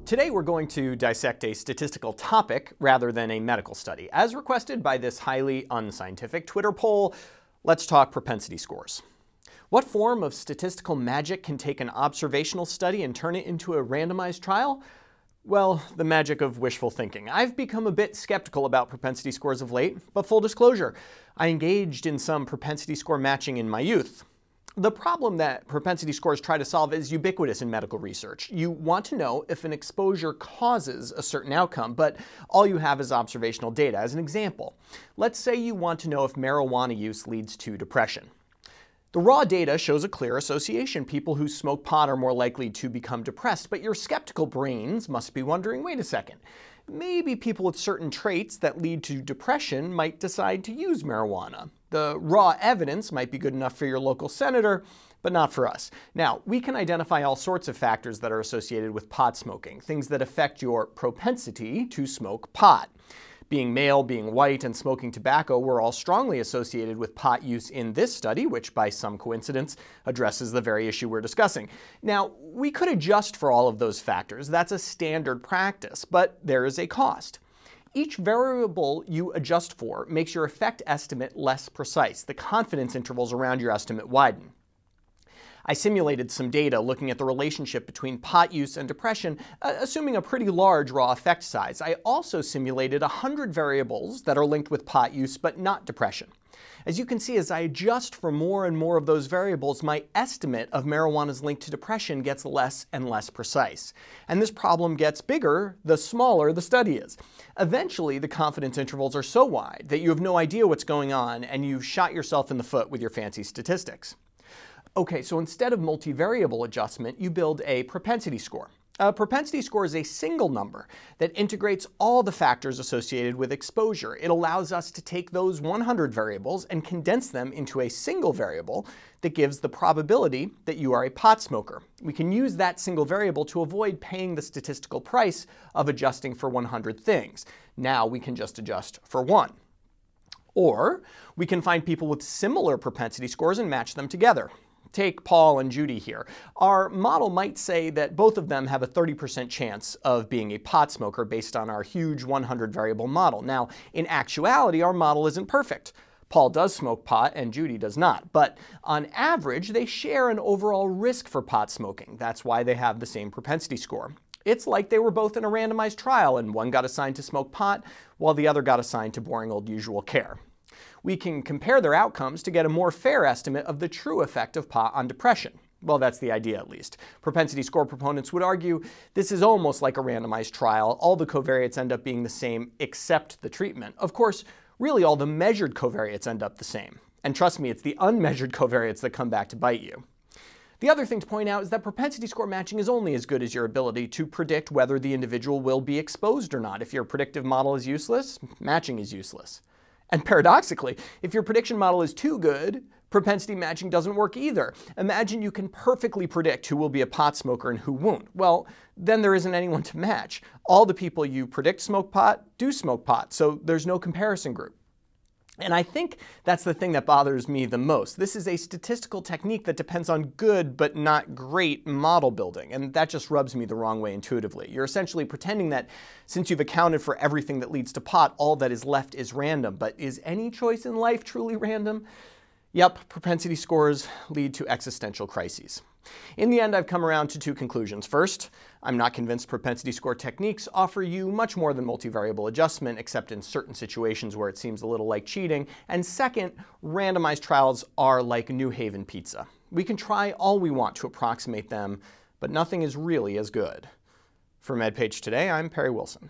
Today we're going to dissect a statistical topic rather than a medical study. As requested by this highly unscientific Twitter poll, let's talk propensity scores. What form of statistical magic can take an observational study and turn it into a randomized trial? Well, the magic of wishful thinking. I've become a bit skeptical about propensity scores of late, but full disclosure, I engaged in some propensity score matching in my youth. The problem that propensity scores try to solve is ubiquitous in medical research. You want to know if an exposure causes a certain outcome, but all you have is observational data. As an example, let's say you want to know if marijuana use leads to depression. The raw data shows a clear association. People who smoke pot are more likely to become depressed, but your skeptical brains must be wondering, wait a second, maybe people with certain traits that lead to depression might decide to use marijuana. The raw evidence might be good enough for your local senator, but not for us. Now, we can identify all sorts of factors that are associated with pot smoking, things that affect your propensity to smoke pot. Being male, being white, and smoking tobacco were all strongly associated with pot use in this study, which by some coincidence addresses the very issue we're discussing. Now, we could adjust for all of those factors. That's a standard practice, but there is a cost. Each variable you adjust for makes your effect estimate less precise. The confidence intervals around your estimate widen. I simulated some data looking at the relationship between pot use and depression, assuming a pretty large raw effect size. I also simulated 100 variables that are linked with pot use but not depression. As you can see, as I adjust for more and more of those variables, my estimate of marijuana's link to depression gets less and less precise. And this problem gets bigger the smaller the study is. Eventually, the confidence intervals are so wide that you have no idea what's going on and you've shot yourself in the foot with your fancy statistics. Okay, so instead of multivariable adjustment, you build a propensity score. A propensity score is a single number that integrates all the factors associated with exposure. It allows us to take those 100 variables and condense them into a single variable that gives the probability that you are a pot smoker. We can use that single variable to avoid paying the statistical price of adjusting for 100 things. Now we can just adjust for one. Or we can find people with similar propensity scores and match them together. Take Paul and Judy here. Our model might say that both of them have a 30% chance of being a pot smoker based on our huge 100 variable model. Now, in actuality, our model isn't perfect. Paul does smoke pot and Judy does not, but on average, they share an overall risk for pot smoking. That's why they have the same propensity score. It's like they were both in a randomized trial and one got assigned to smoke pot while the other got assigned to boring old usual care. We can compare their outcomes to get a more fair estimate of the true effect of pot on depression. Well, that's the idea at least. Propensity score proponents would argue this is almost like a randomized trial. All the covariates end up being the same except the treatment. Of course, really all the measured covariates end up the same. And trust me, it's the unmeasured covariates that come back to bite you. The other thing to point out is that propensity score matching is only as good as your ability to predict whether the individual will be exposed or not. If your predictive model is useless, matching is useless. And paradoxically, if your prediction model is too good, propensity matching doesn't work either. Imagine you can perfectly predict who will be a pot smoker and who won't. Well, then there isn't anyone to match. All the people you predict smoke pot do smoke pot, so there's no comparison group. And I think that's the thing that bothers me the most. This is a statistical technique that depends on good but not great model building, and that just rubs me the wrong way intuitively. You're essentially pretending that since you've accounted for everything that leads to pot, all that is left is random. But is any choice in life truly random? Yep, propensity scores lead to existential crises. In the end, I've come around to two conclusions. First, I'm not convinced propensity score techniques offer you much more than multivariable adjustment, except in certain situations where it seems a little like cheating. And second, randomized trials are like New Haven pizza. We can try all we want to approximate them, but nothing is really as good. For MedPage Today, I'm Perry Wilson.